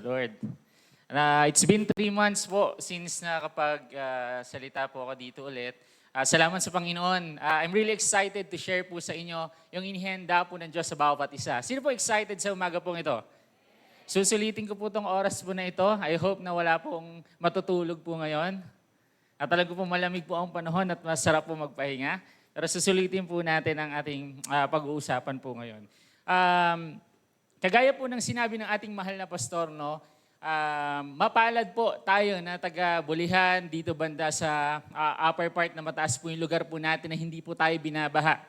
Lord. It's been 3 months po since salita po ako dito ulit. Salamat sa Panginoon. I'm really excited to share po sa inyo yung inihanda po ng Diyos sa bawat isa. Sino po excited sa umaga pong ito? Susulitin ko po itong oras po na ito. I hope na wala pong matutulog po ngayon. At talaga po malamig po ang panahon at masarap po magpahinga. Pero susulitin po natin ang ating pag-uusapan po ngayon. Kagaya po ng sinabi ng ating mahal na pastor, no, mapalad po tayo na taga-Bulihan, dito banda sa upper part na mataas po yung lugar po natin na hindi po tayo binabaha.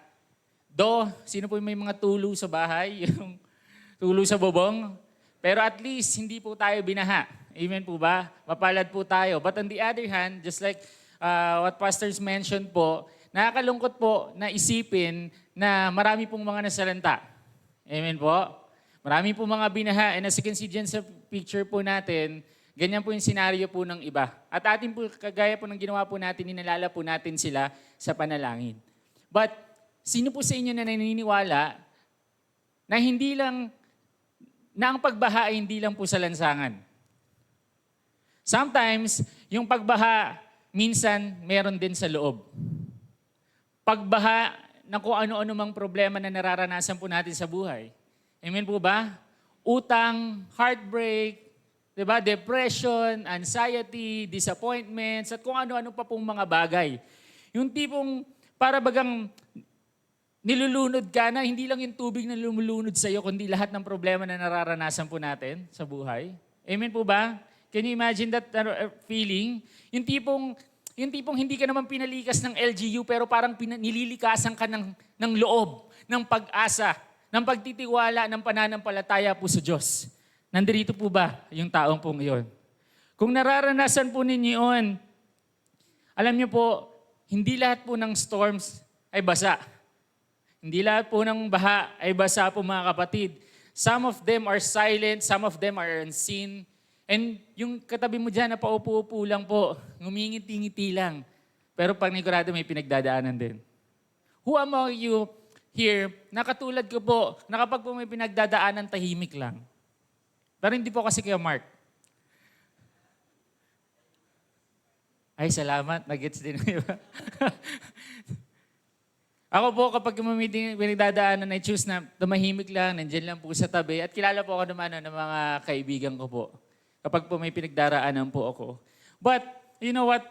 Sino po may mga tulo sa bahay, yung tulo sa bubong? Pero at least hindi po tayo binaha. Amen po ba? Mapalad po tayo. But on the other hand, just like what pastors mentioned po, nakakalungkot po na isipin na marami pong mga nasalanta. Amen po? Marami po mga binaha. And as you can see dyan sa picture po natin, ganyan po yung senaryo po ng iba. At atin po, kagaya po ng ginawa po natin, ninalala po natin sila sa panalangin. But sino po sa inyo na naniniwala na ang pagbaha ay hindi lang po sa lansangan? Sometimes, yung pagbaha, minsan meron din sa loob. Pagbaha ng kung ano-ano mang problema na nararanasan po natin sa buhay. Amen po ba? Utang, heartbreak, diba? Depression, anxiety, disappointments, at kung ano-ano pa pong mga bagay. Yung tipong para bagang nilulunod ka na, hindi lang yung tubig na lumulunod sa iyo, kundi lahat ng problema na nararanasan po natin sa buhay. Amen po ba? Can you imagine that feeling? Yung tipong hindi ka naman pinalikas ng LGU, pero parang nililikasan ka ng loob, ng pag-asa, ng pagtitiwala, ng pananampalataya po sa Diyos. Nandirito po ba yung taong pong iyon? Kung nararanasan po ninyo yun, alam niyo po, hindi lahat po ng storms ay basa. Hindi lahat po ng baha ay basa po mga kapatid. Some of them are silent, some of them are unseen. And yung katabi mo dyan na paupo-upo lang po, ngumingiti-ngiti lang. Pero panigurado may pinagdadaanan din. Who among you here, nakatulad ko po, na kapag po may pinagdadaanan, tahimik lang. Pero hindi po kasi kayo Mark. Ay, salamat. Nagets din. Ako po, kapag may pinagdadaanan, I choose na tumahimik lang, nandyan lang po sa tabi. At kilala po ako naman ng mga kaibigan ko po. Kapag po may pinagdaraanan po ako. But, you know what?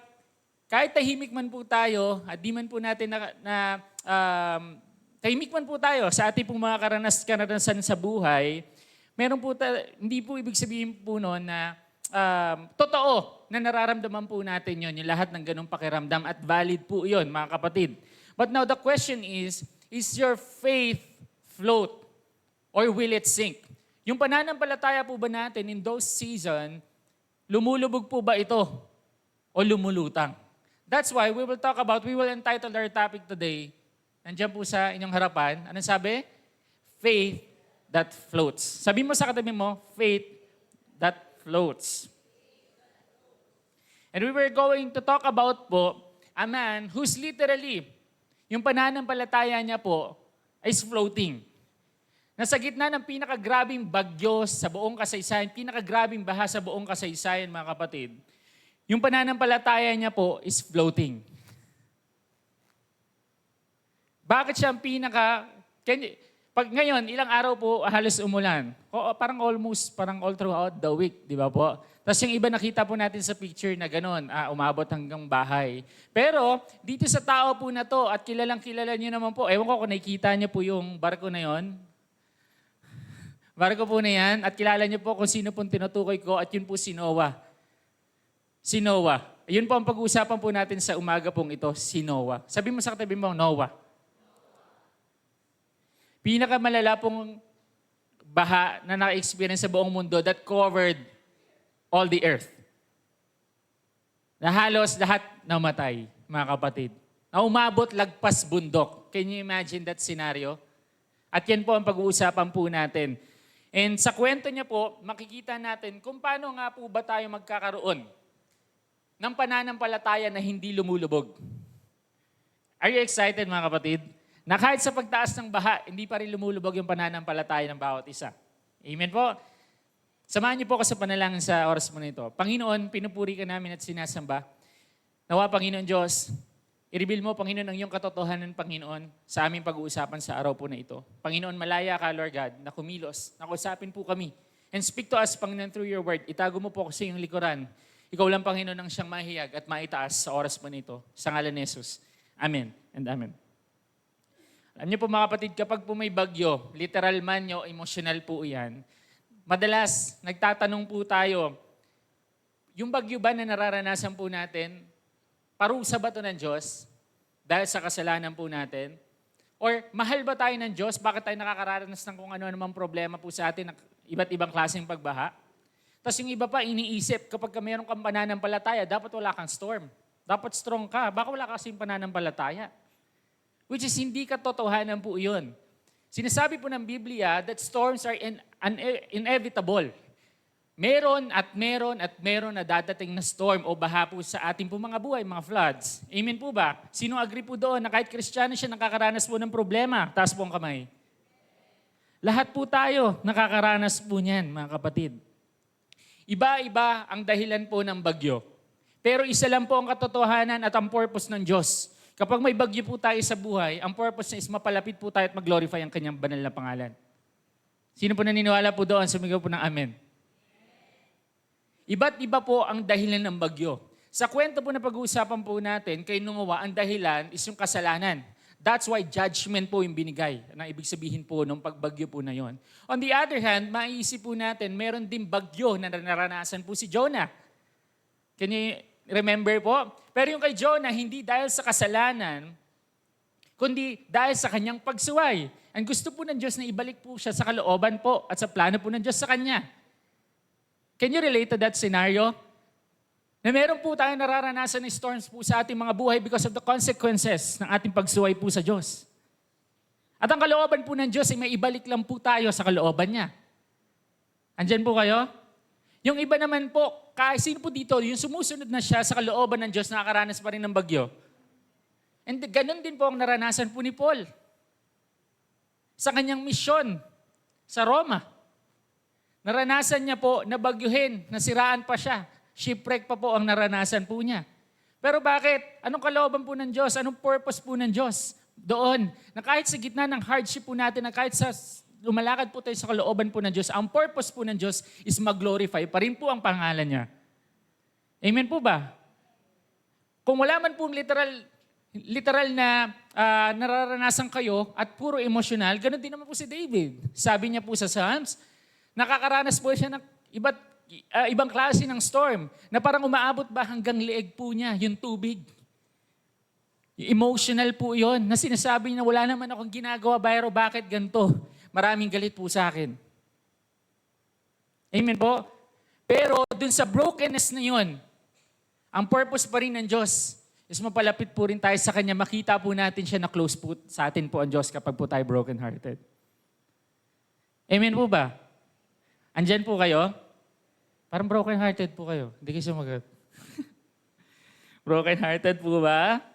Kahit tahimik man po tayo, at di man po natin tahimik man po tayo sa ating pong mga karanasan sa buhay, meron po hindi po ibig sabihin po noon na totoo na nararamdaman po natin yon, yung lahat ng ganong pakiramdam at valid po yon, mga kapatid. But now the question is your faith float or will it sink? Yung pananampalataya po ba natin in those season, lumulubog po ba ito o lumulutang? That's why we will entitle our topic today, nandiyan po sa inyong harapan. Anong sabi? Faith that floats. Sabi mo sa katabi mo, faith that floats. And we were going to talk about po a man who's literally, yung pananampalataya niya po is floating. Nasa gitna ng pinakagrabing bagyo sa buong kasaysayan, pinakagrabing baha sa buong kasaysayan, mga kapatid, yung pananampalataya niya po is floating. Bakit siya ang pag ngayon, ilang araw po halos umulan. Parang all throughout the week, di ba po? Tapos yung iba nakita po natin sa picture na gano'n, umabot hanggang bahay. Pero dito sa tao po na to, at kilalang-kilala niyo naman po, ewan ko kung nakikita niyo po yung barko na yon. Barko po na yan, at kilala niyo po kung sino pong tinutukoy ko, at yun po si Noah. Si Noah. Yun po ang pag-uusapan po natin sa umaga pong ito, si Noah. Sabi mo sa katabi mo, Noah. Pinakamalala pong baha na naka-experience sa buong mundo that covered all the earth. Na halos lahat namatay, mga kapatid. Na umabot lagpas bundok. Can you imagine that scenario? At yan po ang pag-uusapan po natin. And sa kwento niya po, makikita natin kung paano nga po ba tayo magkakaroon ng pananampalataya na hindi lumulubog. Are you excited, mga kapatid? Na kahit sa pagtaas ng baha, hindi pa rin lumulubog yung pananampalataya ng bawat isa. Amen po? Samahan niyo po ako sa panalangin sa oras mo na ito. Panginoon, pinupuri ka namin at sinasamba. Nawa, Panginoon Diyos, i-reveal mo, Panginoon, ang iyong katotohanan, Panginoon, sa aming pag-uusapan sa araw po na ito. Panginoon, malaya ka, Lord God, na kumilos, na kausapin po kami. And speak to us, Panginoon, through your word. Itago mo po ako sa iyong likuran. Ikaw lang, Panginoon, ang siyang mahiyag at maitaas sa oras mo na ito. Sa ngalan ni Jesus. Amen and amen. Alam niyo po mga kapatid, kapag po may bagyo, literal man o emotional po yan, madalas, nagtatanong po tayo, yung bagyo ba na nararanasan po natin, parusa ba ito ng Diyos dahil sa kasalanan po natin? Or mahal ba tayo ng Diyos? Bakit tayo nakakaranas ng kung ano-anumang problema po sa atin, iba't ibang klaseng pagbaha? Tapos yung iba pa, iniisip, kapag mayroon kang pananampalataya, dapat wala kang storm. Dapat strong ka. Baka wala kasing pananampalataya. Which is hindi katotohanan po yun. Sinasabi po ng Biblia that storms are inevitable. Meron na dadating na storm o baha po sa ating po mga buhay, mga floods. Amen po ba? Sino agree po doon na kahit Kristiyano siya nakakaranas po ng problema? Taas po ang kamay. Lahat po tayo nakakaranas po niyan, mga kapatid. Iba-iba ang dahilan po ng bagyo. Pero isa lang po ang katotohanan at ang purpose ng Diyos. Kapag may bagyo po tayo sa buhay, ang purpose niya is mapalapit po tayo at mag-glorify ang kanyang banal na pangalan. Sino po naniniwala po doon? Sumigaw po ng amen. Iba't iba po ang dahilan ng bagyo. Sa kwento po na pag-uusapan po natin, kay Noah, ang dahilan is yung kasalanan. That's why judgment po yung binigay. Ang ibig sabihin po ng pagbagyo po na yon. On the other hand, maiisip po natin, meron din bagyo na naranasan po si Jonah. Can you remember po? Pero yung kay Jonah, hindi dahil sa kasalanan, kundi dahil sa kanyang pagsuway. Ang gusto po ng Diyos na ibalik po siya sa kalooban po at sa plano po ng Diyos sa kanya. Can you relate to that scenario? Na meron po tayong nararanasan ng storms po sa ating mga buhay because of the consequences ng ating pagsuway po sa Diyos. At ang kalooban po ng Diyos ay may ibalik lang po tayo sa kalooban niya. Andyan po kayo? Yung iba naman po, kahit sino po dito, yung sumusunod na siya sa kalooban ng Diyos, nakakaranas pa rin ng bagyo. And ganun din po ang naranasan po ni Paul sa kanyang misyon sa Roma. Naranasan niya po na bagyuhin, nasiraan pa siya. Shipwreck pa po ang naranasan po niya. Pero bakit? Anong kalooban po ng Diyos? Anong purpose po ng Diyos? Doon, na kahit sa gitna ng hardship po natin, na kahit sa lumalakad po tayo sa kalooban po ng Diyos, ang purpose po ng Diyos is mag-glorify pa rin po ang pangalan niya. Amen po ba? Kung wala man pong literal na nararanasan kayo at puro emosyonal, ganun din naman po si David. Sabi niya po sa Psalms, nakakaranas po siya ng ibang klase ng storm na parang umaabot ba hanggang leeg po niya, yung tubig. Emotional po yon na sinasabi niya, wala naman akong ginagawa, pero bakit ganito? Maraming galit po sa akin. Amen po? Pero dun sa brokenness na yun, ang purpose pa rin ng Diyos is mapalapit po rin tayo sa Kanya. Makita po natin siya na close po sa atin po ang Diyos kapag po tayo brokenhearted. Amen po ba? Andyan po kayo? Parang broken-hearted po kayo. Hindi kayo sumagot. Broken-hearted po ba?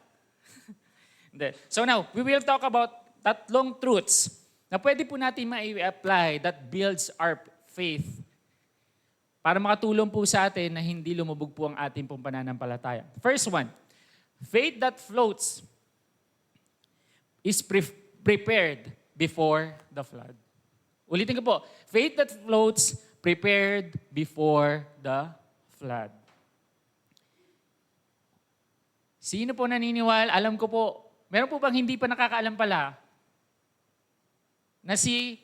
So now, we will talk about tatlong truths na pwede po natin ma-apply that builds our faith para makatulong po sa atin na hindi lumubog po ang ating pong pananampalataya. First one, faith that floats is prepared before the flood. Ulitin ko po, faith that floats prepared before the flood. Sino po naniniwala? Alam ko po, meron po bang hindi pa nakakaalam pala na si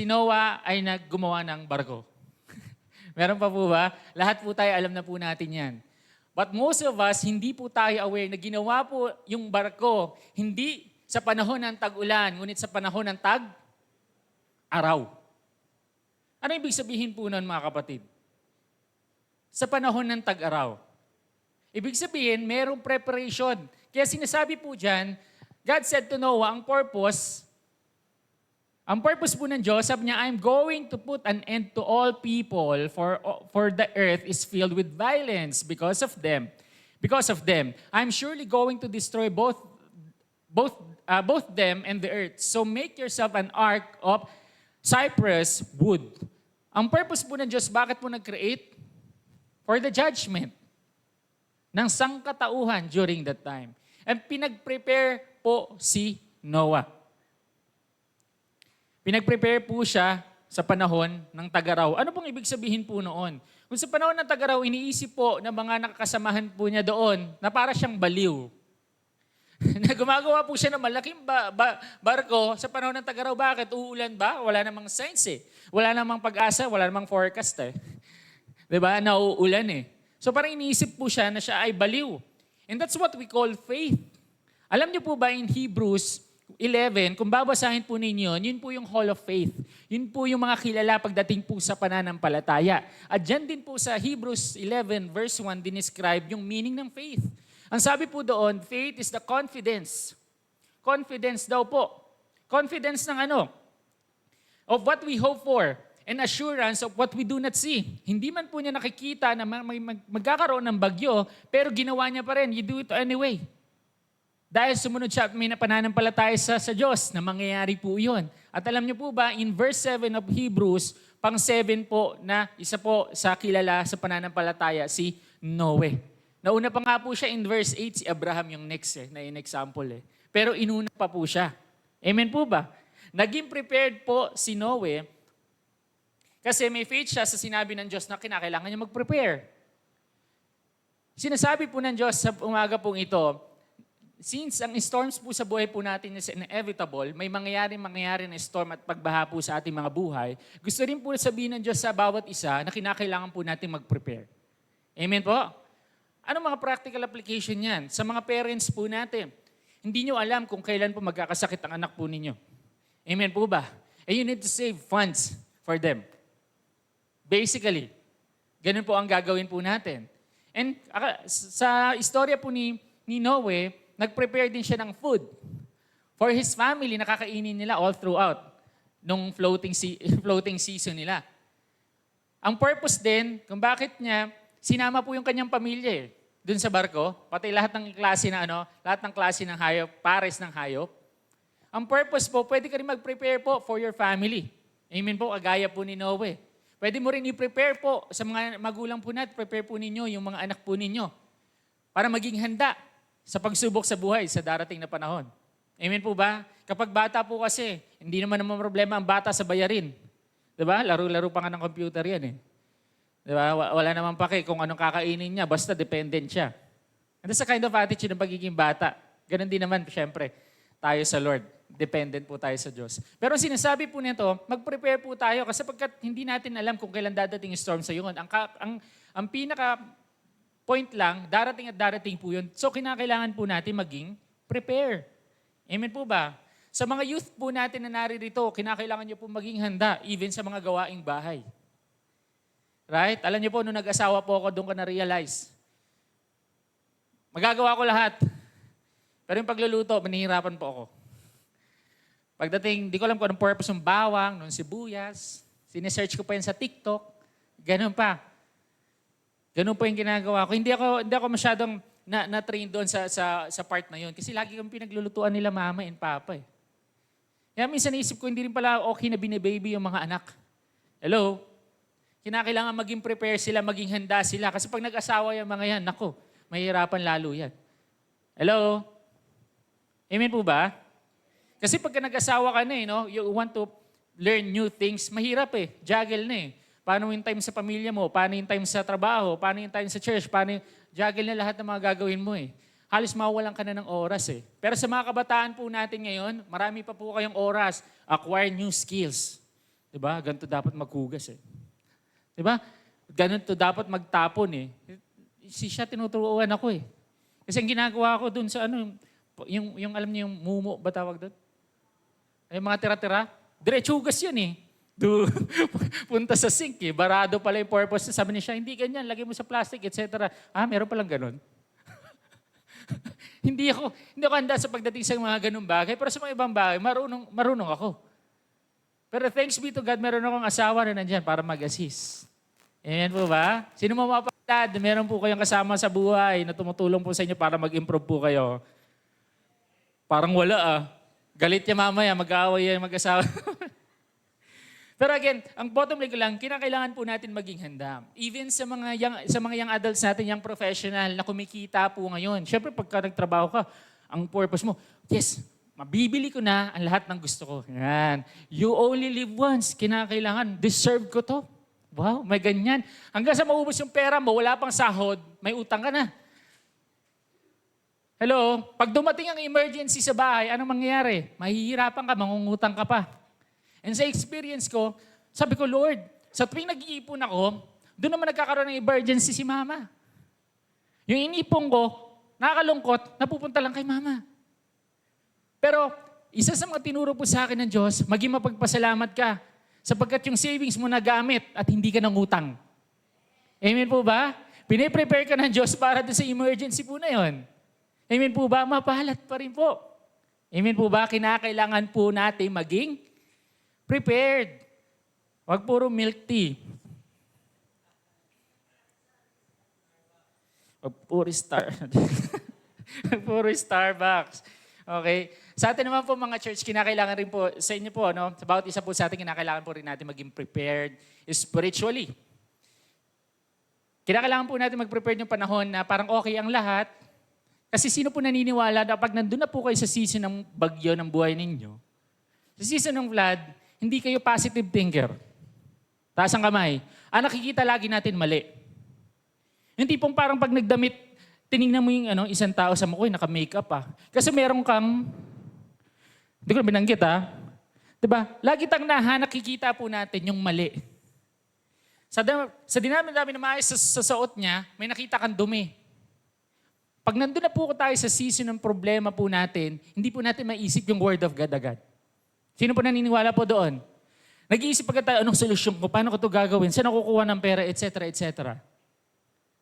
Noah ay naggumawa ng barko? Meron pa po ba? Lahat po tayo alam na po natin yan. But most of us, hindi po tayo aware na ginawa po yung barko hindi sa panahon ng tag-ulan, ngunit sa panahon ng tag-araw. Ano ibig sabihin po nun, mga kapatid? Sa panahon ng tag-araw. Ibig sabihin, merong preparation. Kaya sinasabi po dyan, God said to Noah, ang purpose po ng Diyos, sabi niya, I'm going to put an end to all people for the earth is filled with violence because of them. Because of them. I'm surely going to destroy both them and the earth. So make yourself an ark of cypress wood. Ang purpose po ng Diyos, bakit po nag-create? For the judgment ng sangkatauhan during that time. And pinag-prepare po si Noah. Pinag-prepare po siya sa panahon ng tag-araw. Ano pong ibig sabihin po noon? Kung sa panahon ng tag-araw, iniisip po ng mga nakakasamahan po niya doon na para siyang baliw. Na gumagawa po siya ng malaking barko sa panahon ng tag-araw. Bakit? Uulan ba? Wala namang signs eh. Wala namang pag-asa, wala namang forecast eh. Diba? Nauulan eh. So parang iniisip po siya na siya ay baliw. And that's what we call faith. Alam niyo po ba in Hebrews 11, kung babasahin po ninyo, yun po yung Hall of Faith. Yun po yung mga kilala pagdating po sa pananampalataya. At dyan din po sa Hebrews 11 verse 1, dinescribe yung meaning ng faith. Ang sabi po doon, faith is the confidence. Confidence daw po. Confidence ng ano? Of what we hope for and assurance of what we do not see. Hindi man po niya nakikita na magkakaroon ng bagyo, pero ginawa niya pa rin. You do it anyway. Dahil sumunod siya at may napananampalataya sa Diyos na mangyayari po yun. At alam niyo po ba, in verse 7 of Hebrews, pang 7 po na isa po sa kilala sa pananampalataya, si Noe. Nauna pa nga po siya in verse 8, si Abraham yung next na in-example eh. Pero inuna pa po siya. Amen po ba? Naging prepared po si Noe kasi may faith siya sa sinabi ng Diyos na kinakailangan niya mag-prepare. Sinasabi po ng Diyos sa umaga pong ito, since ang storms po sa buhay po natin is inevitable, may mangyayari na storm at pagbaha po sa ating mga buhay, gusto rin po sabihin ng Diyos sa bawat isa na kinakailangan po natin mag-prepare. Amen po? Anong mga practical application yan? Sa mga parents po natin, hindi nyo alam kung kailan po magkakasakit ang anak po ninyo. Amen po ba? And you need to save funds for them. Basically, ganun po ang gagawin po natin. And sa istorya po ni Noe, nag-prepare din siya ng food for his family na kakainin nila all throughout nung floating season nila. Ang purpose din, kung bakit niya, sinama po yung kanyang pamilya dun sa barko, pati lahat ng klase ng hayop, pares ng hayop. Ang purpose po, pwede ka rin mag-prepare po for your family. Amen po, kagaya po ni Noe. Pwede mo rin i-prepare po sa mga magulang po natin, prepare po ninyo yung mga anak po ninyo para maging handa sa pagsubok sa buhay sa darating na panahon. Amen po ba? Kapag bata po kasi, hindi naman problema ang bata sa bayarin. Diba? Laro-laro pa nga ng computer yan eh. Diba? Wala naman pake kung anong kakainin niya, basta dependent siya. And that's the kind of attitude ng pagiging bata. Ganon din naman, syempre, tayo sa Lord. Dependent po tayo sa Diyos. Pero sinasabi po nito, mag-prepare po tayo kasi pagkat hindi natin alam kung kailan dadating yung storm sa yun. Ang pinaka point lang, darating at darating po yun. So, kinakailangan po natin maging prepare. Amen po ba? Sa mga youth po natin na naririto, kinakailangan nyo po maging handa, even sa mga gawaing bahay. Right? Alam nyo po, nung nag-asawa po ako, doon ko na-realize. Magagawa ko lahat. Pero yung pagluluto, manihirapan po ako. Pagdating, di ko alam kung anong purpose ng bawang, ng sibuyas. Sinesearch ko pa yan sa TikTok. Ganun pa. Ganun po yung ginagawa ko. Hindi ako masyadong na-train doon sa part na yun. Kasi lagi kami pinaglulutuan nila mama and papa eh. Kaya minsan naisip ko, hindi rin pala okay na bine-baby yung mga anak. Hello? Kinakailangan maging prepare sila, maging handa sila. Kasi pag nag-asawa yung mga yan, nako, mahihirapan lalo yan. Hello? Amen po ba? Kasi pagka nag-asawa ka na no, you want to learn new things, mahirap eh. Juggle na eh. Paano yung time sa pamilya mo? Paano yung time sa trabaho? Paano yung time sa church? Juggle na lahat ng mga gagawin mo eh. Halos mawawalan ka na ng oras eh. Pero sa mga kabataan po natin ngayon, marami pa po kayong oras. Acquire new skills. Diba? Ganito dapat maghugas eh. Diba? Ganito dapat magtapon eh. Siya tinuturuan ako eh. Kasi ang ginagawa ko dun sa yung alam niyo yung mumo ba tawag doon? Ay mga tira-tira. Diretsugas yan eh. Punta sa sink eh. Barado pala yung purpose. Sabi niya, hindi ganyan. Lagay mo sa plastic, etc. Meron palang ganun. hindi ako handa sa pagdating sa mga ganung bagay. Pero sa mga ibang bagay, marunong ako. Pero thanks be to God, meron akong asawa na nandyan para mag-assist. Amen po ba? Sino mapapalad? Meron po kayong kasama sa buhay na tumutulong po sa inyo para mag-improve po kayo. Parang wala Galit niya mamaya, mag-aaway yan mag-asawa. Pero again, ang bottom line ko lang, kinakailangan po natin maging handa. Even sa mga young adults natin, young professional na kumikita po ngayon. Siyempre, pagka nagtrabaho ka, ang purpose mo, yes, mabibili ko na ang lahat ng gusto ko. Yan. You only live once. Kinakailangan, deserve ko to. Wow, may ganyan. Hanggang sa maubos yung pera mo, wala pang sahod, may utang ka na. Hello? Pag dumating ang emergency sa bahay, anong mangyayari? Mahihirapan ka, mangungutang ka pa. And sa experience ko, sabi ko, Lord, sa tuwing nag-iipon ako, doon naman nagkakaroon ng emergency si mama. Yung inipon ko, nakakalungkot, napupunta lang kay mama. Pero isa sa mga tinuro po sa akin ng Diyos, maging mapagpasalamat ka sapagkat yung savings mo nagamit at hindi ka nangutang. Amen po ba? Piniprepare ka ng Diyos para doon sa emergency po na yon. Amen po ba? Mapahalat pa rin po. Amen po ba? Kinakailangan po natin maging prepared. Huwag puro milk tea. Huwag puro puro Starbucks. Okay? Sa atin naman po mga church, kinakailangan rin po, sa inyo po, no? Sa bawat isa po sa atin, kinakailangan po rin natin maging prepared spiritually. Kinakailangan po natin mag-prepare yung panahon na parang okay ang lahat. Kasi sino po naniniwala na pag nandun na po kayo sa season ng bagyo ng buhay ninyo, sa season ng flood, hindi kayo positive thinker. Taas ang kamay. Ang nakikita lagi natin mali. Yung tipong parang pag nagdamit, tinignan mo yung isang tao sa mukha, naka-makeup pa. Kasi meron kang, hindi ko na binanggit diba? Lagi tang nakikita po natin yung mali. Sa dinami-dami na maayos sa suot niya, may nakita kang dumi. Pag nandun na po tayo sa season ng problema po natin, hindi po natin maisip yung word of God agad. Sino po naniniwala po doon? Nag-iisip agad tayo, anong solusyon ko? Paano ko ito gagawin? Saan ako kukuha ng pera? Etc. etc.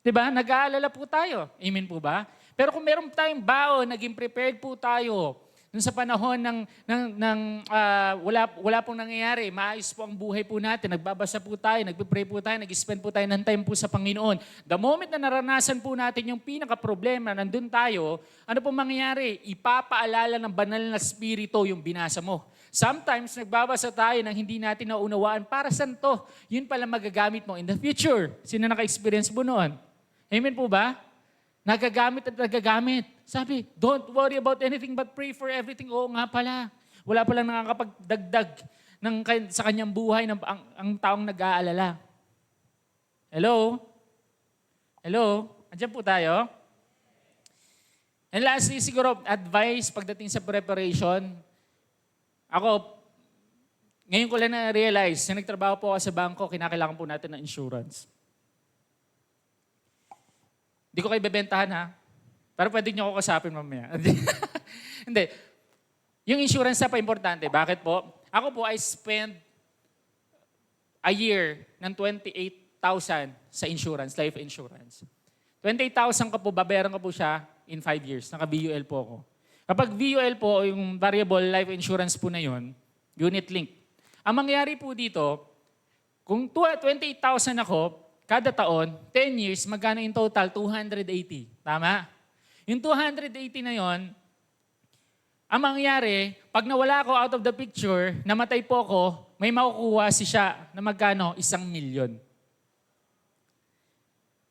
Diba? Nag-aalala po tayo. Amen po ba? Pero kung meron tayong baon, naging prepared po tayo, nung sa panahon wala pong nangyayari, maayos po ang buhay po natin, nagbabasa po tayo, nagpipray po tayo, nag-spend po tayo ng time po sa Panginoon. The moment na naranasan po natin yung pinaka-problema, nandun tayo, ano po mangyayari? Ipapaalala ng banal na spirito yung binasa mo. Sometimes, nagbabasa tayo ng hindi natin naunawaan, para saan to? Yun pala magagamit mo in the future. Sino naka-experience mo noon? Amen po ba? Nagagamit at nagagamit. Sabi, don't worry about anything but pray for everything. Oo nga pala. Wala palang nakakapagdagdag sa kanyang buhay ang taong nag-aalala. Hello? Hello? Andiyan po tayo? And lastly, siguro, advice pagdating sa preparation. Ako, ngayon ko lang na-realize, na nagtrabaho po ako sa bangko, kinakailangan po natin ng insurance. Hindi ko kayo bebentahan pero pwede nyo ako kasapin mamaya. Hindi. Yung insurance na pa importante. Bakit po? Ako po, I spend a year ng 28,000 sa insurance, life insurance. 28,000 ko po, babayaran ko po siya in 5 years. Naka-VUL po ako. Kapag VUL po, yung variable life insurance po na yun, unit link. Ang mangyari po dito, kung 28,000 ako, kada taon, 10 years, magkano in total? 280. Tama? Yung 280 na yon, ang mangyari, pag nawala ako out of the picture, namatay po ako, may makukuha siya na magkano? 1,000,000.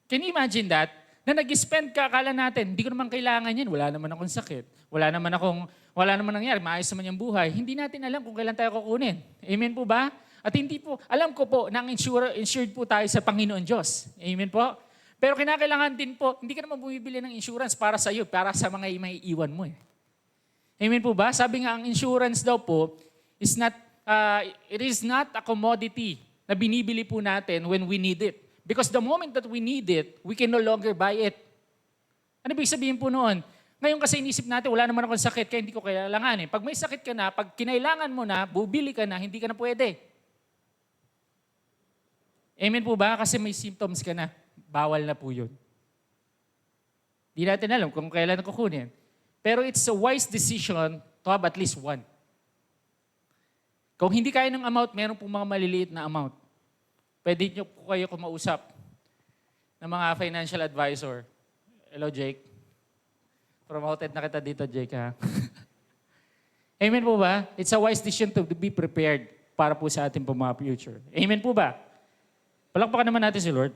Can you imagine that? Na nag-spend ka, akala natin, hindi ko naman kailangan yan, wala naman akong sakit, wala naman nangyari, maayos naman yung buhay. Hindi natin alam kung kailan tayo kukunin. Amen po ba? At hindi po, alam ko po, nang insured po tayo sa Panginoon Diyos. Amen po? Pero kinakailangan din po, hindi ka naman bumibili ng insurance para sa iyo, para sa mga maiiwan mo . Amen po ba? Sabi nga, ang insurance daw po, it is not a commodity na binibili po natin when we need it. Because the moment that we need it, we can no longer buy it. Ano ibig sabihin po noon? Ngayon kasi inisip natin, wala naman akong sakit, kaya hindi ko kailangan . Pag may sakit ka na, pag kinailangan mo na, bubili ka na, hindi ka na pwede. Amen po ba? Kasi may symptoms ka na. Bawal na po yun. Di natin alam kung kailan kukunin. Pero it's a wise decision to have at least one. Kung hindi kaya ng amount, meron pong mga maliliit na amount. Pwede nyo po kayo kumausap ng mga financial advisor. Hello, Jake. Promoted na kita dito, Jake, ha? Amen po ba? It's a wise decision to be prepared para po sa ating po mga future. Amen po ba? Palakpakan naman natin si Lord.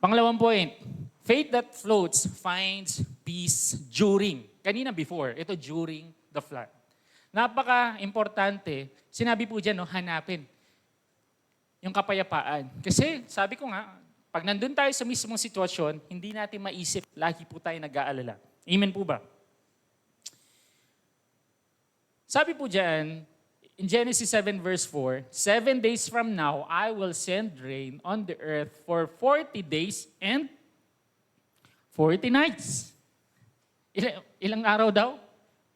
Pangalawang point, faith that floats finds peace during. Kanina before, ito during the flood. Napaka-importante, sinabi po dyan, hanapin yung kapayapaan. Kasi sabi ko nga, pag nandun tayo sa mismong sitwasyon, hindi natin maisip, lagi po tayo nag-aalala. Amen po ba? Sabi po dyan, in Genesis 7 verse 4, 7 days from now, I will send rain on the earth for 40 days and 40 nights. Ilang araw daw?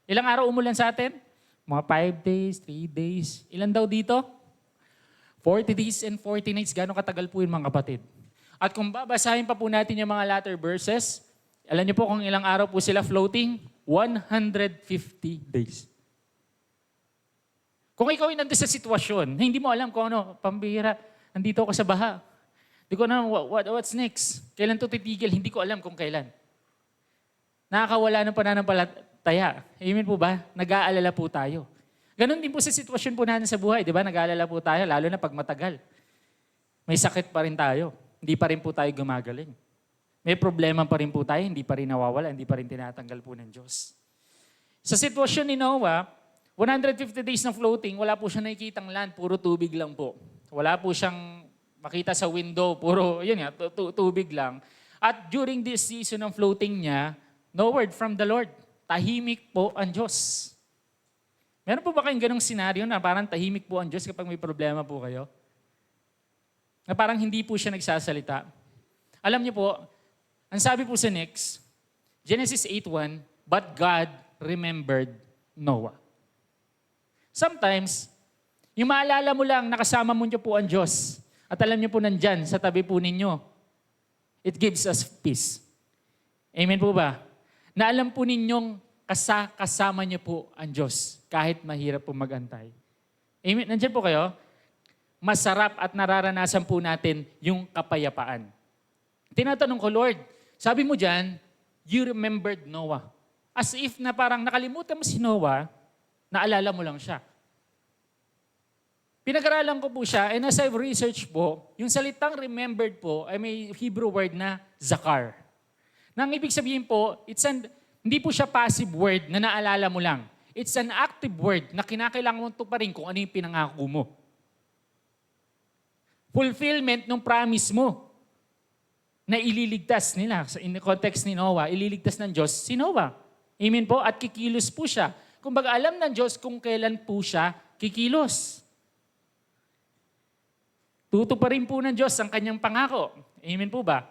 Ilang araw umulan sa atin? Mga 5 days, 3 days. Ilan daw dito? 40 days and 40 nights. Gano'ng katagal po yun mga kapatid? At kung babasahin pa po natin yung mga latter verses, alam niyo po kung ilang araw po sila floating? 150 days. Kung ikaw ay nandun sa sitwasyon, hindi mo alam kung ano, pambihira, nandito ako sa baha. Hindi ko alam, what's next? Kailan ito titigil? Hindi ko alam kung kailan. Nakakawala ng pananampalataya. Amen po ba? Nag-aalala po tayo. Ganon din po sa sitwasyon po natin sa buhay, di ba? Nag-aalala po tayo, lalo na pag matagal. May sakit pa rin tayo. Hindi pa rin po tayo gumagaling. May problema pa rin po tayo, hindi pa rin nawawala, hindi pa rin tinatanggal po ng Diyos. Sa sitwasyon ni Noah, 150 days ng floating, wala po siya nakikitang land, puro tubig lang po. Wala po siyang makita sa window, puro, yun nga, tubig lang. At during this season ng floating niya, no word from the Lord. Tahimik po ang Diyos. Meron po ba kayong ganong senaryo na parang tahimik po ang Diyos kapag may problema po kayo? Na parang hindi po siya nagsasalita. Alam niyo po, ang sabi po sa next, Genesis 8:1, but God remembered Noah. Sometimes, yung maalala mo lang, nakasama mo niyo po ang Diyos. At alam niyo po nandyan, sa tabi po ninyo. It gives us peace. Amen po ba? Na alam po ninyong kasama niyo po ang Diyos, kahit mahirap po mag-antay. Amen? Nandyan po kayo? Masarap at nararanasan po natin yung kapayapaan. Tinatanong ko, Lord, sabi mo dyan, you remembered Noah. As if na parang nakalimutan mo si Noah, naalala mo lang siya. Pinag-aralan ko po siya, and as I've researched po, yung salitang remembered po ay may Hebrew word na zakar. Nang ibig sabihin po, hindi po siya passive word na naalala mo lang. It's an active word na kinakailangan mong tuparin kung ano yung pinangako mo. Fulfillment ng promise mo na ililigtas nila. In the context ni Noah, ililigtas ng Diyos si Noah. Amen po? At kikilos po siya. Kumbaga alam ng Diyos kung kailan po siya kikilos. Tutuparin po ng Diyos ang kanyang pangako. Amen po ba?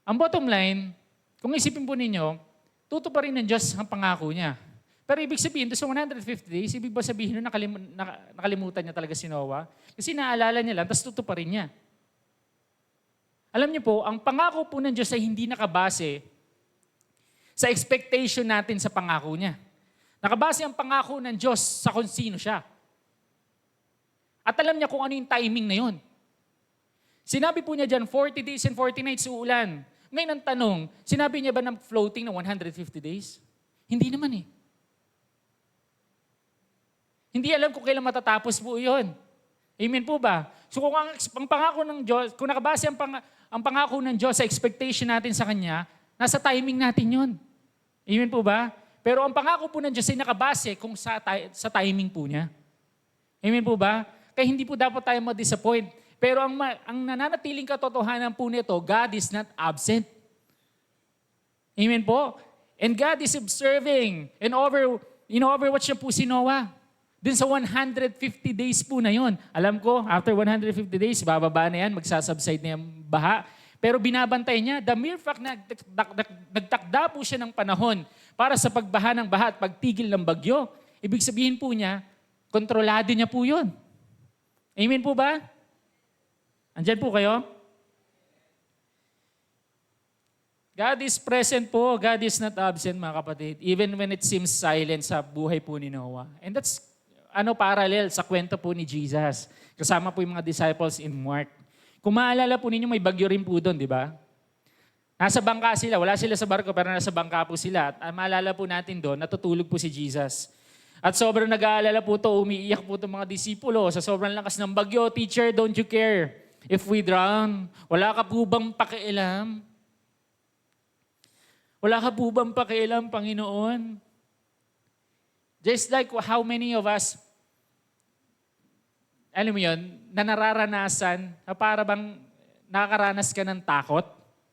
Ang bottom line, kung isipin po ninyo, tutuparin ng Diyos ang pangako niya. Pero ibig sabihin, doon sa 150 days, ibig ba sabihin nun nakalimutan niya talaga si Noah? Kasi naalala niya lang, tapos tutuparin niya. Alam niyo po, ang pangako po ng Diyos ay hindi nakabase sa expectation natin sa pangako niya. Nakabase ang pangako ng Diyos sa kung sino siya. At alam niya kung ano yung timing na yun. Sinabi po niya dyan, 40 days and 40 nights uulan. Ngayon ang tanong, sinabi niya ba ng floating na 150 days? Hindi naman eh. Hindi alam kung kailan matatapos po yun. Amen po ba? So kung ang pangako ng Diyos, kung nakabase ang pangako ng Diyos sa expectation natin sa Kanya, nasa timing natin yun. Amen po ba? Pero ang pangako po ng Diyos ay nakabase kung sa timing po niya. Amen po ba? Kaya hindi po dapat tayo ma-disappoint. Pero ang nananatiling katotohanan po nito, God is not absent. Amen po? And God is observing and overwatch niya po si Noah. Dun sa 150 days po na yon. Alam ko, after 150 days, bababa na yan, magsasubside na yung baha. Pero binabantay niya, the mere fact na nagtakda po siya ng panahon para sa pagbaha ng baha at pagtigil ng bagyo, ibig sabihin po niya, kontrolado niya po yun. Amen po ba? Andyan po kayo? God is present po. God is not absent, mga kapatid. Even when it seems silent sa buhay po ni Noah. And that's parallel sa kwento po ni Jesus. Kasama po yung mga disciples in Mark. Kung maalala po ninyo, may bagyo rin po doon, di ba? Nasa bangka sila. Wala sila sa barko pero nasa bangka po sila. At maalala po natin doon, natutulog po si Jesus. At sobrang nag-aalala po to, umiiyak po itong mga disipulo. Sa sobrang lakas ng bagyo, "Teacher, don't you care if we drown?" Wala ka po bang pakialam? Wala ka po bang pakialam, Panginoon? Just like how many of us, alam mo yun, na nararanasan, na para bang nakakaranas ka ng takot.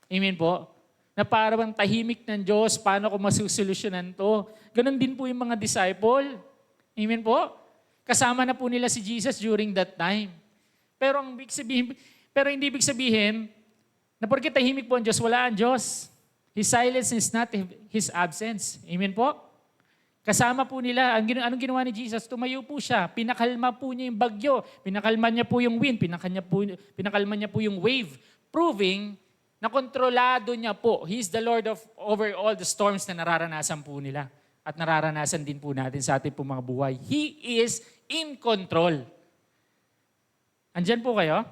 Amen po? Na para bang tahimik ng Diyos, paano ko masusolusyonan to? Ganon din po yung mga disciple. Amen po? Kasama na po nila si Jesus during that time. Pero hindi ibig sabihin na porke tahimik po ang Diyos, wala ang Diyos. His silence is not His absence. Amen po? Kasama po nila, anong ginawa ni Jesus? Tumayo po siya, pinakalma po niya yung bagyo, pinakalma niya po yung wind, pinakalma niya po yung wave, proving na kontrolado niya po. He's the Lord over all the storms na nararanasan po nila. At nararanasan din po natin sa ating po mga buhay. He is in control. Andyan po kayo?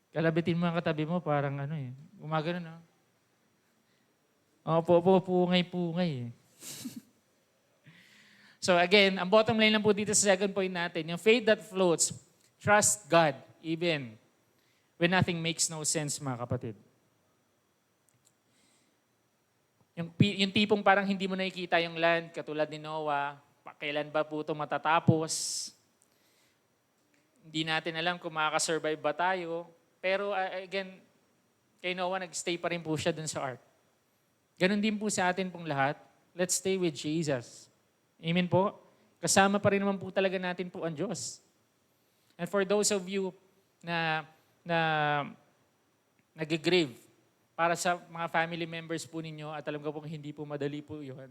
Kalabitin mo ang katabi mo, parang gumagano na. Pungay-pungay eh. So again, ang bottom line lang po dito sa second point natin, yung faith that floats, trust God even when nothing makes no sense, mga kapatid. Yung tipong parang hindi mo nakikita yung land, katulad ni Noah, kailan ba po ito matatapos? Hindi natin alam kung makakasurvive ba tayo. Pero again, kay Noah, nag-stay pa rin po siya dun sa ark. Ganon din po sa atin pong lahat. Let's stay with Jesus. Amen po? Kasama pa rin naman po talaga natin po ang Diyos. And for those of you na nag-grieve para sa mga family members po ninyo, at alam ko pong hindi po madali po yun.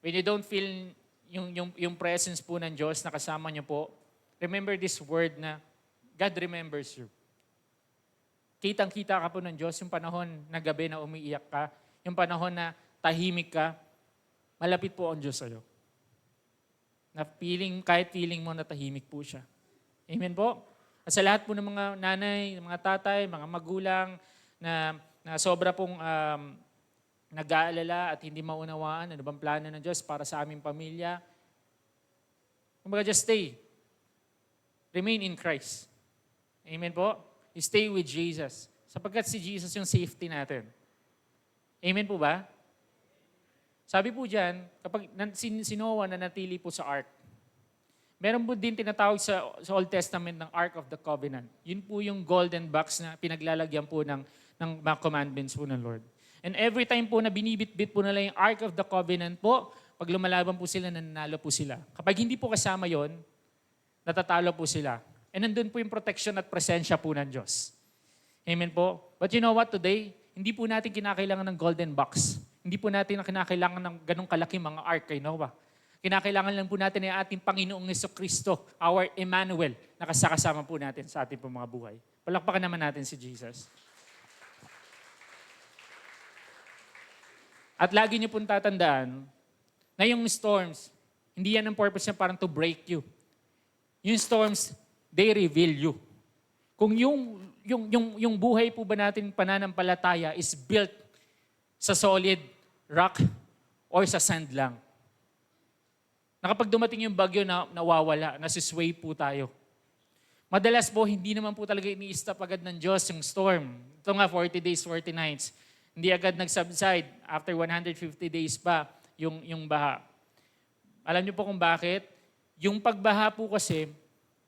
When you don't feel yung presence po ng Diyos na kasama niyo po, remember this word na God remembers you. Kitang-kita ka po ng Diyos yung panahon na gabi na umiiyak ka, yung panahon na tahimik ka, malapit po ang Diyos sa'yo. Na kahit feeling mo na tahimik po siya. Amen po? At sa lahat po ng mga nanay, mga tatay, mga magulang na sobra pong nag-aalala at hindi maunawaan ano bang plano ng Diyos para sa aming pamilya, kumbaga just stay. Remain in Christ. Amen po? Stay with Jesus. Sapagkat si Jesus yung safety natin. Amen po ba? Sabi po dyan, kapag si Noah na natili po sa ark, meron po din tinatawag sa Old Testament ng Ark of the Covenant. Yun po yung golden box na pinaglalagyan po ng mga commandments po ng Lord. And every time po na binibitbit po nila yung Ark of the Covenant po, pag lumalaban po sila, nananalo po sila. Kapag hindi po kasama yon, natatalo po sila. And nandun po yung protection at presensya po ng Diyos. Amen po? But you know what today? Hindi po natin kinakailangan ng golden box. Hindi po natin kinakailangan ng ganong kalaki mga ark kay Noah. Kinakailangan lang po natin ay ating Panginoong Jesucristo, our Emmanuel, na kasama po natin sa ating mga buhay. Palakpakan naman natin si Jesus. At lagi niyo pong tatandaan na yung storms, hindi yan ang purpose niya parang to break you. Yung storms, they reveal you. Kung yung buhay po ba natin pananampalataya is built sa solid rock or sa sand lang. Na kapag dumating yung bagyo na nawawala, nasisway po tayo. Madalas po, hindi naman po talaga ini-stop agad ng Diyos yung storm. Ito nga, 40 days, 40 nights. Hindi agad nag-subside. After 150 days pa, yung baha. Alam niyo po kung bakit? Yung pagbaha po kasi,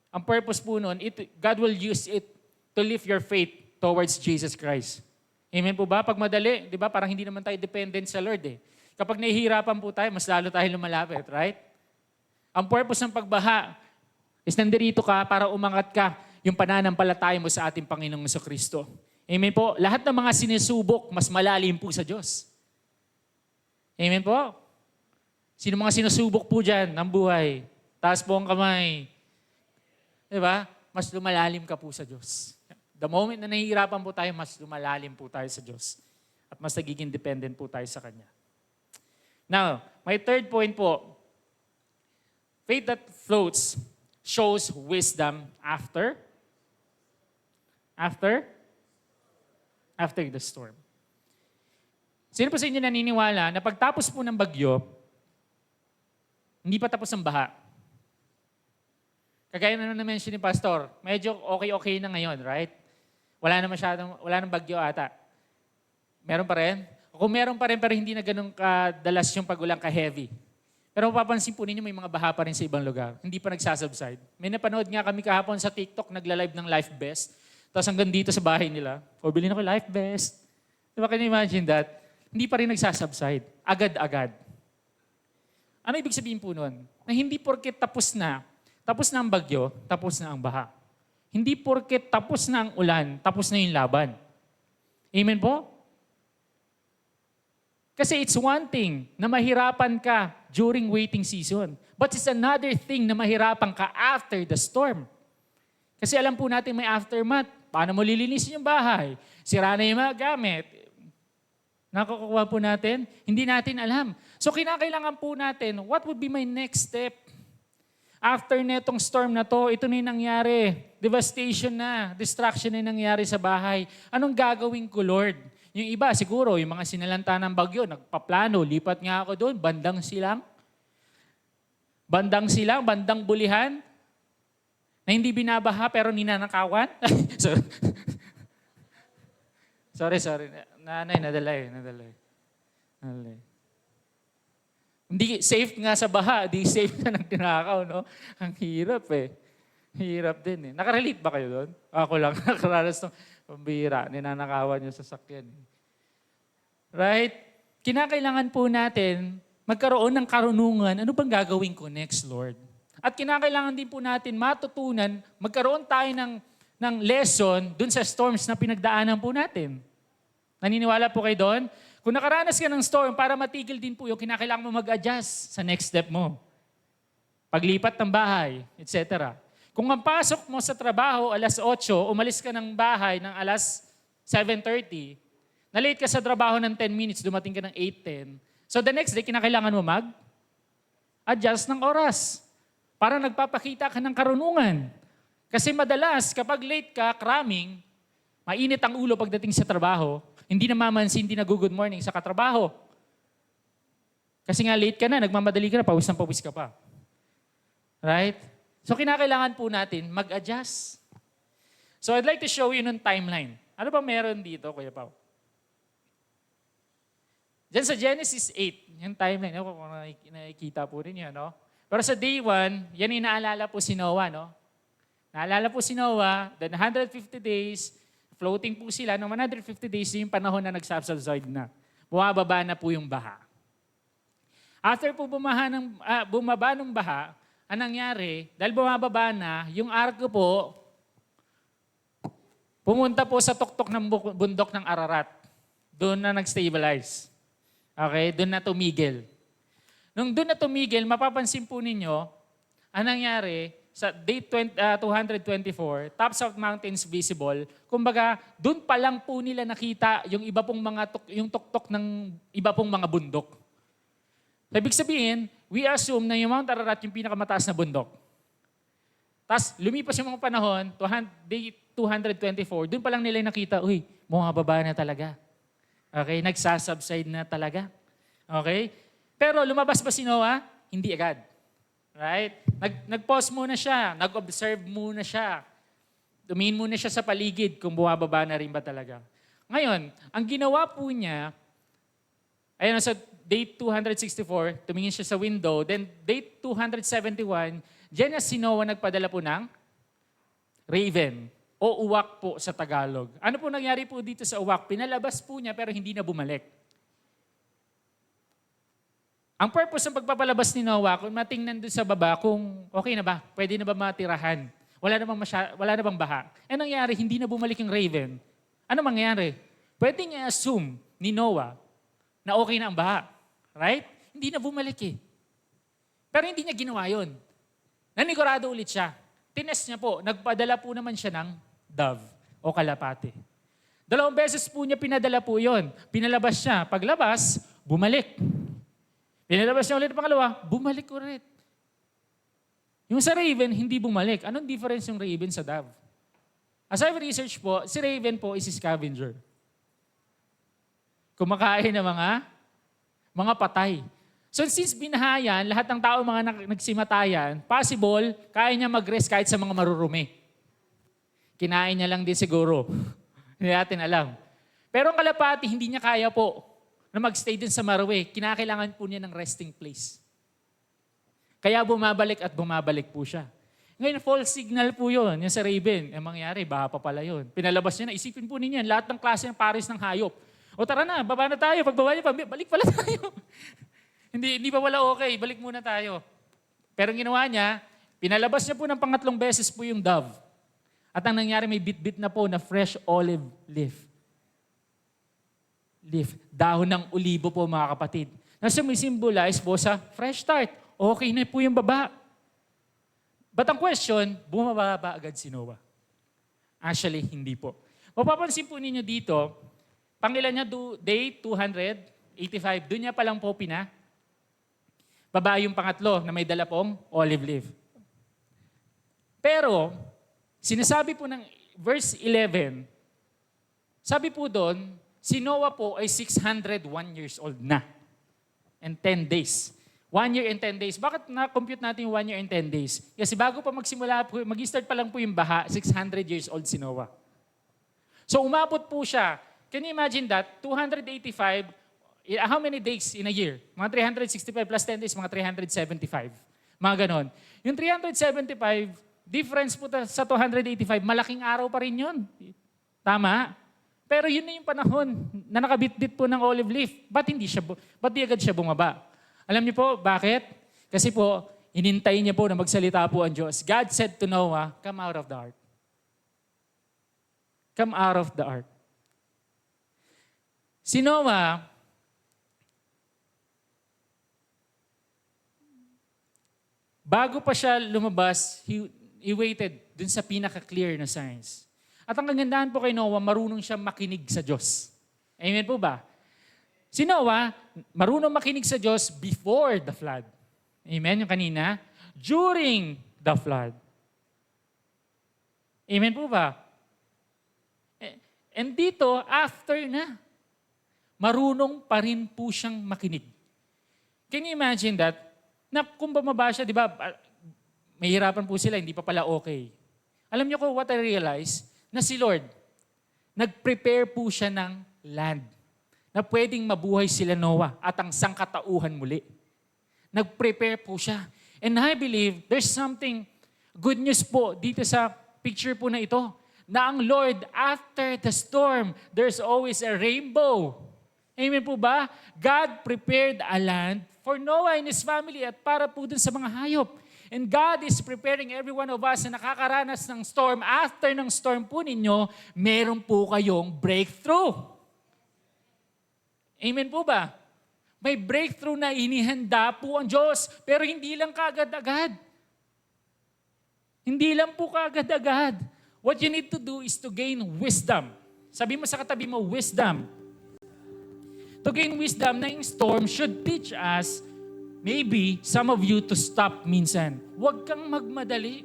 ang purpose po nun, God will use it to lift your faith towards Jesus Christ. Amen po ba? Pag madali, di ba, parang hindi naman tayo dependent sa Lord eh. Kapag nahihirapan po tayo, mas lalo tayo lumalapit, right? Ang purpose ng pagbaha is nandirito ka para umangat ka yung pananampalataya mo sa ating Panginoong Jesucristo. Amen po? Lahat ng mga sinisubok, mas malalim po sa Diyos. Amen po? Sino mga sinusubok po dyan ng buhay? Taas po ang kamay. Diba? Mas lumalalim ka po sa Diyos. The moment na nahihirapan po tayo, mas lumalalim po tayo sa Diyos. At mas nagiging dependent po tayo sa Kanya. Now, my third point po, faith that floats shows wisdom after After? After the storm. Sino po sa inyo naniniwala na pagtapos po ng bagyo, hindi pa tapos ang baha? Kagaya na na-mention ni Pastor, medyo okay na ngayon, right? Wala nang bagyo ata. Meron pa rin? Kung meron pa rin, pero hindi na ganun kadalas yung pagulang ka-heavy. Pero mapapansin po ninyo, may mga baha pa rin sa ibang lugar. Hindi pa nagsasubside. May napanood nga kami kahapon sa TikTok, nagla-live ng Life Best. Tapos hanggang dito sa bahay nila, bili na ko Life Best. Diba, can you imagine that? Hindi pa rin nagsasubside. Agad-agad. Ano ibig sabihin po nun? Na hindi porket tapos na ang bagyo, tapos na ang baha. Hindi porket tapos na ang ulan, tapos na yung laban. Amen po? Kasi it's one thing na mahirapan ka during waiting season. But it's another thing na mahirapan ka after the storm. Kasi alam po natin may aftermath. Paano mo lilinisin yung bahay? Sira na yung mga gamit. Nakukuha po natin? Hindi natin alam. So kinakailangan po natin, what would be my next step? After netong storm na to, ito na yung nangyari. Devastation na, destruction na yung nangyari sa bahay. Anong gagawin ko, Lord? Yung iba, siguro, yung mga sinalanta ng bagyo, nagpaplano, lipat nga ako doon, bandang bulihan, na hindi binabaha pero ninanakawan. sorry. Nanay, nadalay. Hindi safe nga sa baha, di safe na ng tinakaw, no? Ang hirap eh. Hirap din eh. Nakarelate ba kayo doon? Ako lang, nakaranas ng pambira, ninanakawan yung sasakyan. Right? Kinakailangan po natin magkaroon ng karunungan, ano bang gagawin ko next, Lord? At kinakailangan din po natin matutunan, magkaroon tayo ng lesson dun sa storms na pinagdaanan po natin. Naniniwala po kayo doon? Kung nakaranas ka ng storm, para matigil din po yung kinakailangan mo mag-adjust sa next step mo. Paglipat ng bahay, etc. Kung ang pasok mo sa trabaho alas 8, umalis ka ng bahay ng alas 7:30, na-late ka sa trabaho ng 10 minutes, dumating ka ng 8:10. So the next day, kinakailangan mo mag-adjust ng oras para nagpapakita ka ng karunungan. Kasi madalas, kapag late ka, cramming, mainit ang ulo pagdating sa trabaho, hindi na mamansin, hindi na good morning sa katrabaho. Kasi nga late ka na, nagmamadali ka na, pawis ka pa. Right? So kinakailangan po natin mag-adjust. So I'd like to show you ng timeline. Ano ba meron dito, Kuya Pao? Diyan sa Genesis 8, yung timeline, kung nakikita po rin yan, no? Pero sa day 1, yan inaalala po si Noah, no? Naalala po si Noah, then 150 days, floating po sila. Noong 150 days, yung panahon na nagsubside na. Bumababa na po yung baha. After po bumaba ng baha, anong nangyari? Dahil bumababa na, yung arko po, pumunta po sa tuktok ng bundok ng Ararat. Doon na nag-stabilize. Okay? Doon na tumigil. Nung doon na tumigil, mapapansin po ninyo, anong nangyari? Sa day 224, tops of mountains visible, kumbaga, doon pa lang po nila nakita yung iba pong yung tuktok ng iba pong mga bundok. So, ibig sabihin, we assume na yung Mount Ararat yung pinakamataas na bundok. Tapos, lumipas yung mga panahon, day 224, doon pa lang nila nakita, bumababa na talaga. Okay, nagsasubside na talaga. Okay? Pero lumabas ba si Noah? Hindi agad. Right? Nag-pause muna siya, nag-observe muna siya. Tumingin muna siya sa paligid kung bumababa na rin ba talaga. Ngayon, ang ginawa po niya, ayun, sa day 264, tumingin siya sa window, then day 271, diyan na si Noah nagpadala po ng raven o uwak po sa Tagalog. Ano po nangyari po dito sa uwak? Pinalabas po niya pero hindi na bumalik. Ang purpose ng pagpapalabas ni Noah, kung matingnan doon sa baba, kung okay na ba, pwede na ba matirahan? Wala na bang baha? Nangyari, hindi na bumalik yung raven. Ano mangyari? Pwede niya assume ni Noah na okay na ang baha. Right? Hindi na bumalik eh. Pero hindi niya ginawa yun. Nanigurado ulit siya. Tinest niya po, nagpadala po naman siya ng dove o kalapate. 2 beses po niya pinadala po yun. Pinalabas siya. Paglabas, bumalik. Pinalabas niya ulit pangalawa, bumalik ulit. Yung sa raven, hindi bumalik. Anong difference yung raven sa dove? As I've researched po, si Raven po is scavenger. Kumakain ng mga patay. So since binahayan, lahat ng tao mga nagsimatayan, possible, kaya niya mag-rest kahit sa mga marurumi. Kinain niya lang din siguro. Hindi natin alam. Pero ang kalapati, hindi niya kaya po na mag-stay din sa marumi. Kinakailangan po niya ng resting place. Kaya bumabalik at bumabalik po siya. Ngayon, false signal po yun. Yung sa Raven, ang mangyari, baha pa pala yun. Pinalabas niya na, isipin po ninyo, lahat ng klase ng pares ng hayop. O tara na, baba na tayo. Pagbaba niya, balik pala tayo. Hindi pa wala okay, balik muna tayo. Pero ang ginawa niya, pinalabas niya po ng pangatlong beses po yung dove. At ang nangyari, may bit-bit na po na fresh olive leaf. Dahon ng olibo po mga kapatid. Na sumisimbolize po sa fresh start. Okay na po yung baba. But ang question, bumaba ba agad si Noah? Actually, hindi po. Mapapansin po ninyo dito, pangilan niya day 285, doon niya palang po baba yung pangatlo na may dala pong olive leaf. Pero, sinasabi po ng verse 11, sabi po doon, si Noah po ay 601 years old na. And 10 days. 1 year and 10 days. Bakit na-compute natin yung 1 year and 10 days? Kasi bago pa magsimula, mag-start pa lang po yung baha, 600 years old si Noah. So umabot po siya. Can you imagine that? 285, how many days in a year? Mga 365 plus 10 days, mga 375. Mga ganon. Yung 375, difference po sa 285, malaking araw pa rin yun. Tama? Pero yun na yung panahon na nakabitbit po ng olive leaf. Ba't di agad siya bumaba? Alam niyo po, bakit? Kasi po, inintay niya po na magsalita po ang Diyos. God said to Noah, come out of the ark. Come out of the ark. Si Noah, bago pa siya lumabas, he waited dun sa pinaka-clear na signs. At ang kagandahan po kay Noah, marunong siya makinig sa Diyos. Amen po ba? Si Noah, marunong makinig sa Diyos before the flood. Amen, yung kanina. During the flood. Amen po ba? And dito, after na, marunong pa rin po siyang makinig. Can you imagine that? Na kung bumaba siya, di ba, mahirapan po sila, hindi pa pala okay. Alam niyo ko what I realized? Na si Lord, nag-prepare po siya ng land na pwedeng mabuhay sila Noah at ang sangkatauhan muli. Nag-prepare po siya. And I believe there's something good news po dito sa picture po na ito, na ang Lord, after the storm, there's always a rainbow. Amen po ba? God prepared a land for Noah and his family at para po dun sa mga hayop. And God is preparing every one of us na nakakaranas ng storm. After ng storm po ninyo, meron po kayong breakthrough. Amen po ba? May breakthrough na inihanda po ang Diyos, pero hindi lang kaagad-agad. Hindi lang po kaagad-agad. What you need to do is to gain wisdom. Sabi mo sa katabi mo, wisdom. To gain wisdom na yung storm should teach us, maybe some of you to stop minsan. Huwag kang magmadali.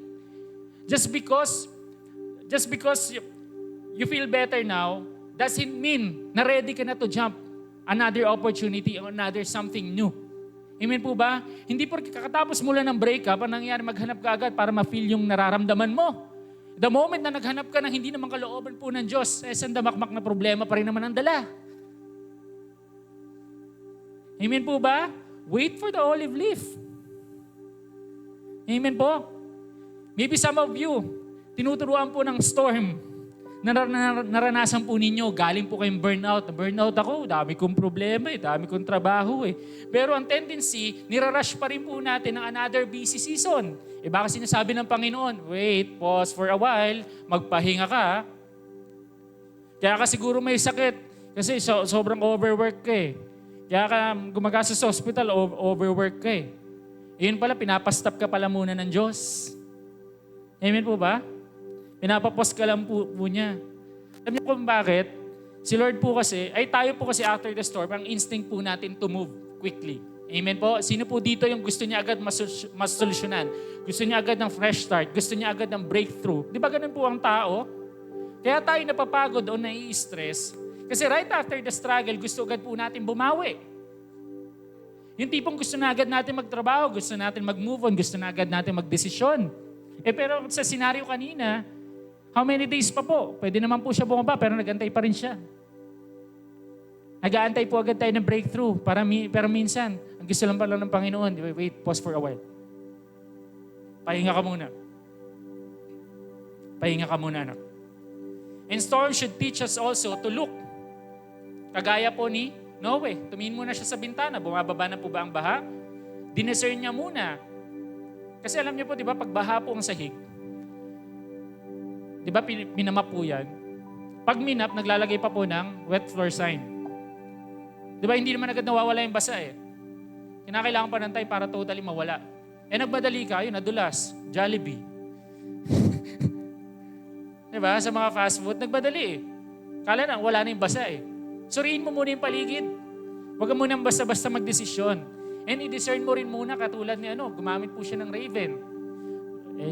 Just because you feel better now, doesn't mean na ready ka na to jump another opportunity or another something new. Amen po ba? Hindi porque kakatapos mula ng breakup, ang nangyari maghanap ka agad para ma-feel yung nararamdaman mo. The moment na naghanap ka ng hindi naman kalooban po ng Diyos, sandamakmak na problema pa rin naman ang dala. Amen po ba? Wait for the olive leaf. Amen po? Maybe some of you, tinuturuan po ng storm. Naranasan po ninyo, galing po kayong burnout. Burnout ako, dami kong problema dami kong trabaho Pero ang tendency, nirarush pa rin po natin ng another busy season. Baka sinasabi ng Panginoon, wait, pause for a while, magpahinga ka. Kaya ka siguro may sakit, kasi sobrang overwork ka Kaya ka gumagastos sa hospital, overwork ka Yun pala, pinapastop ka pala muna ng Diyos. Amen po ba? Pinapapos ka lang po niya. Alam niyo kung bakit? Si Lord po kasi, tayo po kasi after the storm, ang instinct po natin to move quickly. Amen po? Sino po dito yung gusto niya agad masolusyonan? Gusto niya agad ng fresh start? Gusto niya agad ng breakthrough? Di ba ganun po ang tao? Kaya tayo napapagod o nai-stress kasi right after the struggle, gusto agad po natin bumawi. Yung tipong gusto na agad natin magtrabaho, gusto natin mag-move on, gusto na agad natin magdesisyon. Pero sa senaryo kanina, how many days pa po? Pwede naman po siya bumaba pero nag-antay pa rin siya. Nag-aantay po agad tayo ng breakthrough pero minsan, ang gusto lang pala ng Panginoon, wait, pause for a while. Pahinga ka muna. Pahinga ka muna, anak. And storm should teach us also to look. Kagaya po ni Noe, tumingin muna siya sa bintana, bumababa na po ba ang baha? Diniscern niya muna. Kasi alam niyo po, di ba, pag baha po ang sahig, di ba, minamap po yan. Pag minap, naglalagay pa po ng wet floor sign. Di ba, hindi naman agad nawawala yung basa eh. Kinakailangan pa ng time para totally mawala. Nagmadali ka, yun, nadulas, Jollibee. Di ba, sa mga fast food, nagmadali eh. Kala na, wala na yung basa eh. Suriin mo muna yung paligid. Huwag ka munang basta-basta magdesisyon. And i-discern mo rin muna katulad ni gumamit po siya ng Raven.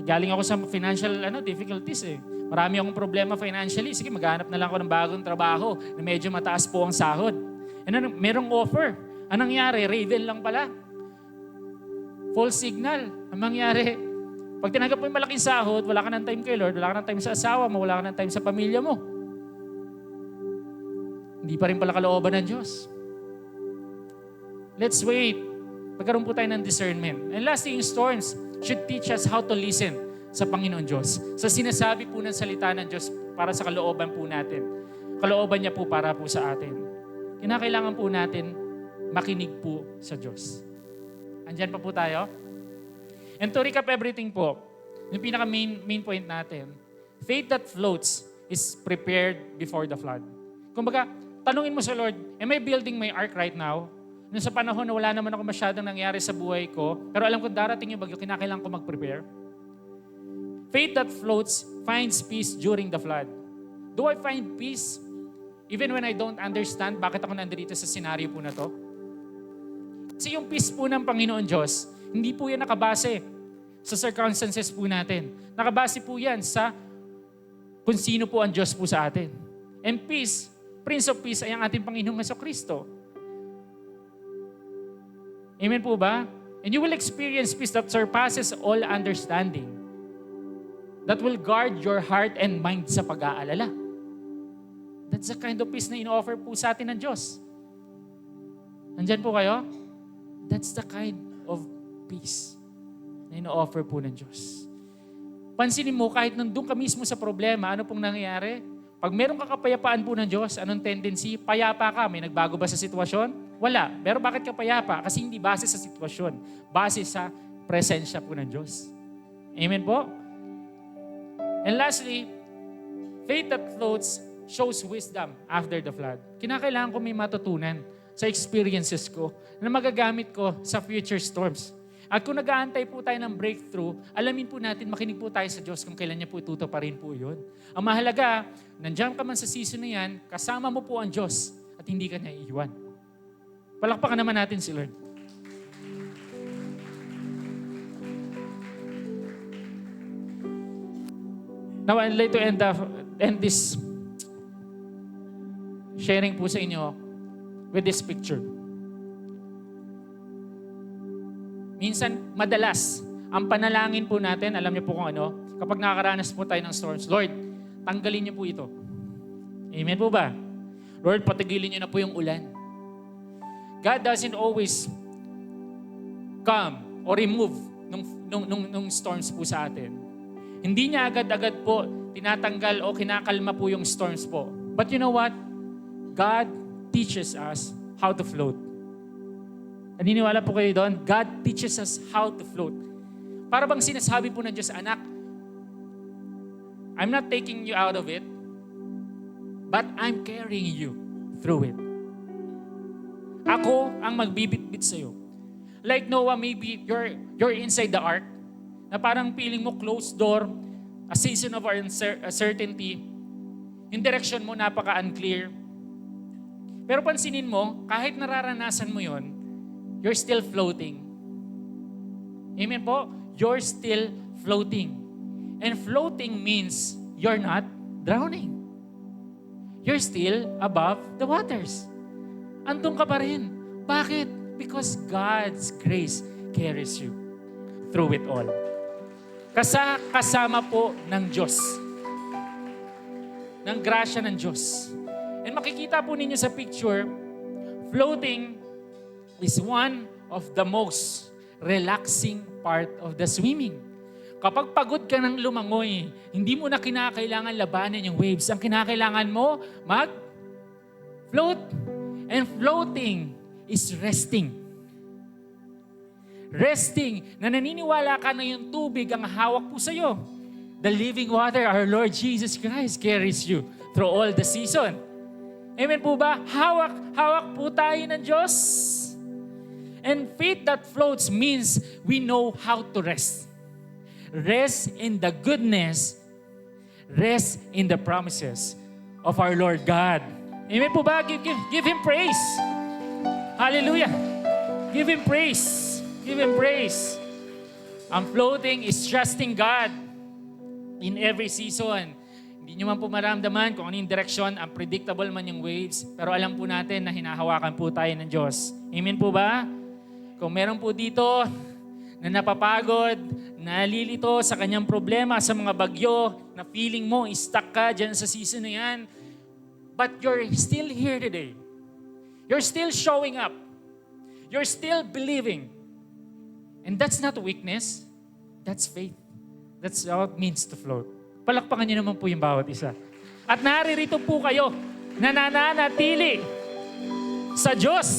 Galing ako sa financial difficulties eh. Marami akong problema financially. Sige, maghanap na lang ako ng bagong trabaho na medyo mataas po ang sahod. Merong offer. Anong nangyari? Raven lang pala. False signal. Ang mangyari, pag tinanggap mo yung malaking sahod, wala ka ng time kay Lord, wala ka ng time sa asawa mo, wala ka ng time sa pamilya mo. Hindi pa rin pala kalooban ng Diyos. Let's wait. Magkaroon po tayo ng discernment. And lastly, yung storms should teach us how to listen sa Panginoon Diyos. Sa sinasabi po ng salita ng Diyos para sa kalooban po natin. Kalooban niya po para po sa atin. Kinakailangan po natin makinig po sa Diyos. Andyan pa po tayo. And to recap everything po, yung pinaka-main point natin, faith that floats is prepared before the flood. Kumbaga, tanungin mo sa Lord, am I building my ark right now? Nung sa panahon na wala naman ako masyadong nangyari sa buhay ko, pero alam ko darating yung bagyo, kinakailangan ko mag-prepare. Faith that floats finds peace during the flood. Do I find peace even when I don't understand bakit ako nandito sa senaryo po na to? Kasi yung peace po ng Panginoon Diyos, hindi po yan nakabase sa circumstances po natin. Nakabase po yan sa kung sino po ang Diyos po sa atin. And peace, Prince of Peace ay ang ating Panginoong Jesucristo. Amen po ba? And you will experience peace that surpasses all understanding. That will guard your heart and mind sa pag-aalala. That's the kind of peace na ino-offer po sa atin ng Diyos. Nandyan po kayo? That's the kind of peace na ino-offer po ng Diyos. Pansinin mo, kahit nandun ka mismo sa problema, ano pong nangyayari? Pag meron ka kapayapaan po ng Diyos, anong tendency? Payapa ka. May nagbago ba sa sitwasyon? Wala. Pero bakit ka payapa? Kasi hindi base sa sitwasyon. Base sa presensya po ng Diyos. Amen po? And lastly, faith that floats shows wisdom after the flood. Kinakailangan ko may matutunan sa experiences ko na magagamit ko sa future storms. At kung nag-aantay po tayo ng breakthrough, alamin po natin, makinig po tayo sa Diyos kung kailan niya po itutuparin po yun. Ang mahalaga, nandiyan ka man sa season na yan, kasama mo po ang Diyos at hindi ka naiiwan. Palakpakan naman natin si Lord. Now, I'd like to end this sharing po sa inyo with this picture. Minsan, madalas, ang panalangin po natin, alam niyo po kung ano, kapag nakakaranas po tayo ng storms, Lord, tanggalin niyo po ito. Amen po ba? Lord, patigilin niyo na po yung ulan. God doesn't always come or remove nung storms po sa atin. Hindi niya agad-agad po tinatanggal o kinakalma po yung storms po. But you know what? God teaches us how to float. Naniniwala po kayo doon? God teaches us how to float. Para bang sinasabi po ng Diyos, anak, I'm not taking you out of it, but I'm carrying you through it. Ako ang magbibitbit sa'yo. Like Noah, maybe you're inside the ark, na parang feeling mo closed door, a season of uncertainty, yung direction mo napaka-unclear. Pero pansinin mo, kahit nararanasan mo yon, you're still floating. Amen po? You're still floating. And floating means you're not drowning. you're still above the waters. Andun ka pa rin. Bakit? Because God's grace carries you through it all. Kasama po ng Diyos. Ng grasya ng Diyos. And makikita po ninyo sa picture, floating is one of the most relaxing part of the swimming. Kapag pagod ka ng lumangoy, hindi mo na kinakailangan labanan yung waves. Ang kinakailangan mo, mag-float. And floating is resting. Resting, na naniniwala ka na yung tubig ang hawak po sa'yo. The living water, our Lord Jesus Christ, carries you through all the season. Amen po ba? Hawak po tayo ng Diyos. And faith that floats means we know how to rest. Rest in the goodness, rest in the promises of our Lord God. Amen po ba? Give Him praise. Hallelujah. Give Him praise. Give Him praise. Ang floating is trusting God in every season. Hindi nyo man po maramdaman kung ano yung direksyon, unpredictable man yung waves, pero alam po natin na hinahawakan po tayo ng Diyos. Amen po ba? Kung meron po dito na napapagod, nalilito sa kanyang problema, sa mga bagyo, na feeling mo, stuck ka dyan sa season na yan, but you're still here today. You're still showing up. You're still believing. And that's not weakness. That's faith. That's how it means to float. Palakpakan niyo naman po yung bawat isa. At naririto po kayo, nananatili sa Diyos,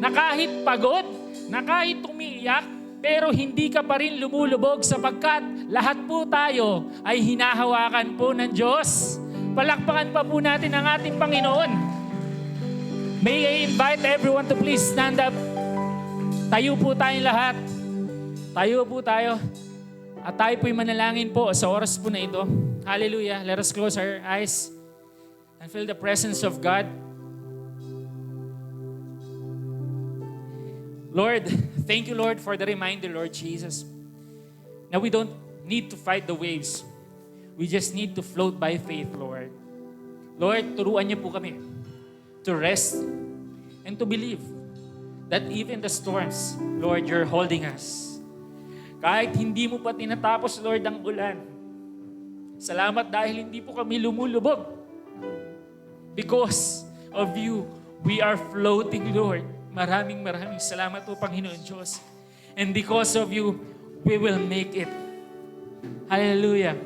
na kahit pagod, na kahit umiiyak, pero hindi ka pa rin lumulubog sapagkat lahat po tayo ay hinahawakan po ng Diyos. Palakpakan pa po natin ang ating Panginoon. May I invite everyone to please stand up. Tayo po tayong lahat. Tayo po tayo. At tayo po'y manalangin po sa oras po na ito. Hallelujah. Let us close our eyes and feel the presence of God. Lord, thank you, Lord, for the reminder, Lord Jesus. Now we don't need to fight the waves. We just need to float by faith, Lord. Lord, turuan niyo po kami to rest and to believe that even the storms, Lord, you're holding us. Kahit hindi mo pa tinatapos, Lord, ang ulan. Salamat dahil hindi po kami lumulubog. Because of you, we are floating, Lord. Maraming salamat po, Panginoon Diyos. And because of you, we will make it. Hallelujah.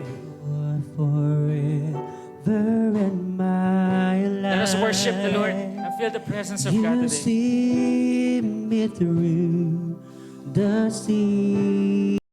Forever in my life. Let us worship the Lord and feel the presence of God You today. see me through the sea.